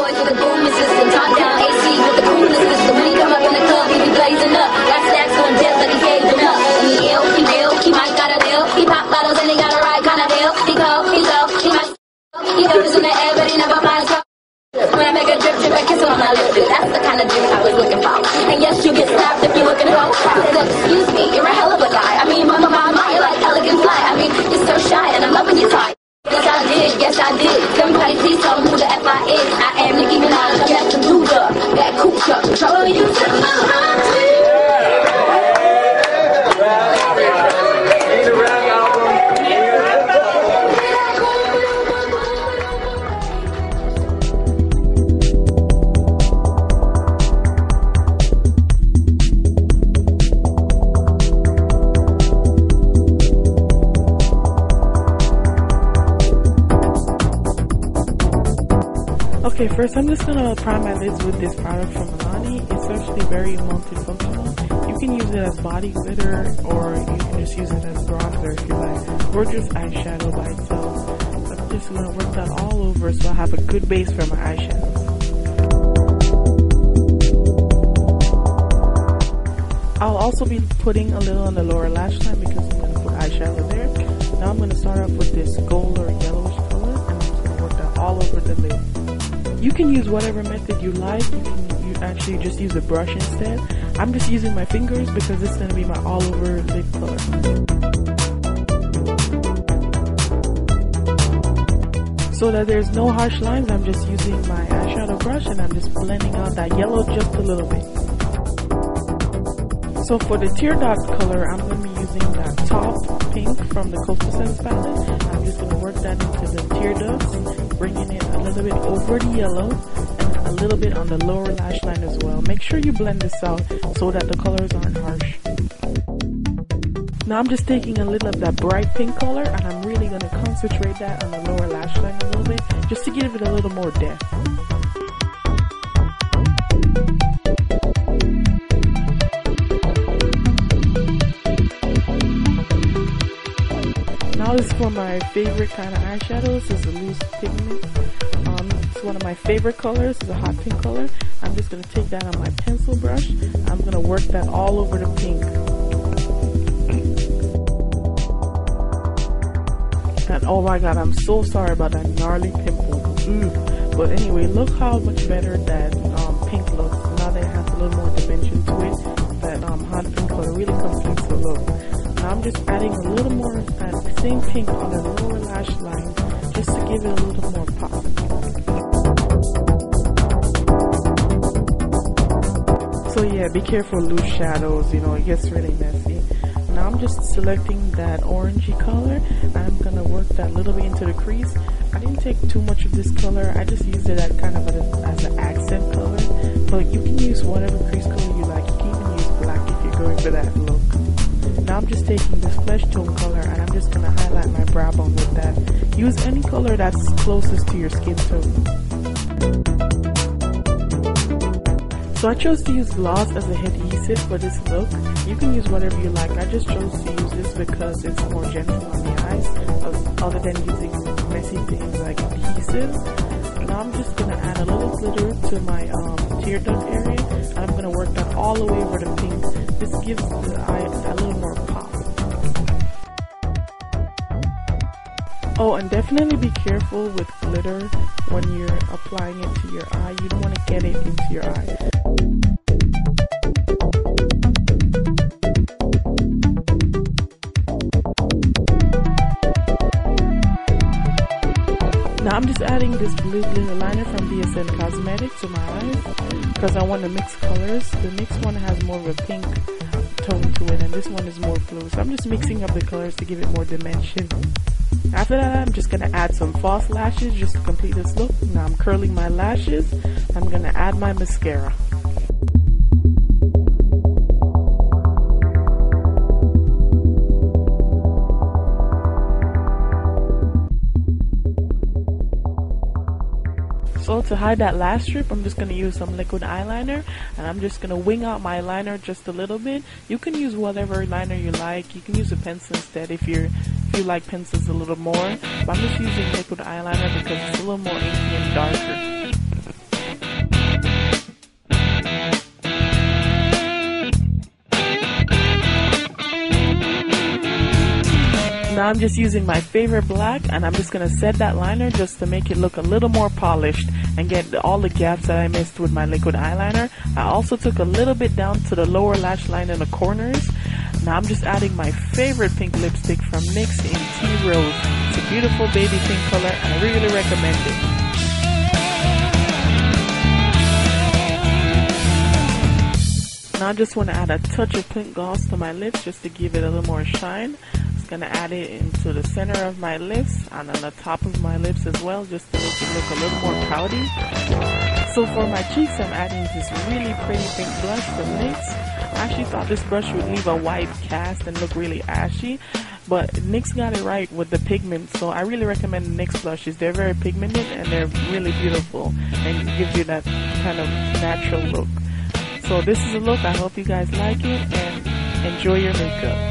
boys with the booming system. Top down AC with the coolest system. When he come up in the club, he be blazing up. Got stacks on death like he gaving up. And he ill, he real, he might got a deal. He pop bottles and he got a ride kind of deal. He cold, he low, he might. He goes in the air, but he never flies. When I make a drip, drip, I kiss on my lips. That's the kind of drip I was looking for. And yes, you get slapped if you're looking low. Excuse me, you're a hell of a guy. I mean, my, you're like elegant fly. I mean, you're so shy, and I'm loving your tie. Yes, I did, yes, I did. Somebody please tell me who the F I is. I am Nicki Minaj, Justin Bieber, that coupe truck, control you to my Okay, first I'm just gonna prime my lids with this product from Milani. It's actually very multifunctional. You can use it as body glitter, or you can just use it as bronzer if you like, or just eyeshadow by itself. I'm just gonna work that all over so I have a good base for my eyeshadow. I'll also be putting a little on the lower lash line because I'm gonna put eyeshadow there. Now I'm gonna start off with this gold or yellowish color, and I'm just gonna work that all over the lid. You can use whatever method you like. You actually just use a brush instead. I'm just using my fingers because it's going to be my all over lid color. So that there's no harsh lines, I'm just using my eyeshadow brush and I'm just blending out that yellow just a little bit. So for the tear dot color, I'm going to be using that top pink from the Coastal Scents palette. I'm just going to work that into the tear ducts, bringing it a little bit over the yellow and a little bit on the lower lash line as well. Make sure you blend this out so that the colors aren't harsh. Now I'm just taking a little of that bright pink color and I'm really going to concentrate that on the lower lash line a little bit just to give it a little more depth. Now this is for my favorite kind of eyeshadows. This is a loose pigment. It's one of my favorite colors. It's a hot pink color. I'm just going to take that on my pencil brush. I'm going to work that all over the pink. And oh my god, I'm so sorry about that gnarly pimple. But anyway, look how much better that pink looks. Now that it has a little more dimension to it, that hot pink color really completes the look. Now I'm just adding a little more of that same pink on the lower lash line just to give it a little more pop. So yeah, be careful loose shadows, you know, it gets really messy. Now I'm just selecting that orangey color and I'm going to work that a little bit into the crease. I didn't take too much of this color, I just used it as kind of as an accent color. But you can use whatever crease color you like. You can even use black if you're going for that look. Now I'm just taking this flesh tone color and I'm just going to highlight my brow bone with that. Use any color that's closest to your skin tone. So I chose to use gloss as a adhesive for this look. You can use whatever you like. I just chose to use this because it's more gentle on the eyes, other than using messy things like adhesives. Now I'm just going to add a little glitter to my tear duct area. And I'm going to work that all the way over the pink. This gives the eye a little more pop. Oh, and definitely be careful with glitter when you're applying it to your eye. You don't want to get it into your eye. Now I'm just adding this blue glitter liner from BSN Cosmetics to my eyes because I want to mix colors. The next one has more of a pink tone to it and this one is more blue. So I'm just mixing up the colors to give it more dimension. After that, I'm just going to add some false lashes just to complete this look. Now I'm curling my lashes. I'm going to add my mascara. So to hide that last strip, I'm just going to use some liquid eyeliner and I'm just going to wing out my liner just a little bit. You can use whatever liner you like. You can use a pencil instead if you like pencils a little more. But I'm just using liquid eyeliner because it's a little more inky and darker. Now I'm just using my favorite black, and I'm just going to set that liner just to make it look a little more polished and get all the gaps that I missed with my liquid eyeliner. I also took a little bit down to the lower lash line in the corners. Now I'm just adding my favorite pink lipstick from NYX in Tea Rose. It's a beautiful baby pink color, and I really recommend it. Now I just want to add a touch of pink gloss to my lips just to give it a little more shine. Just going to add it into the center of my lips and on the top of my lips as well, just to make it look a little more pouty. So for my cheeks, I'm adding this really pretty pink blush from NYX. I actually thought this brush would leave a white cast and look really ashy, but NYX got it right with the pigment, so I really recommend NYX blushes. They're very pigmented and they're really beautiful and gives you that kind of natural look. So this is a look. I hope you guys like it and enjoy your makeup.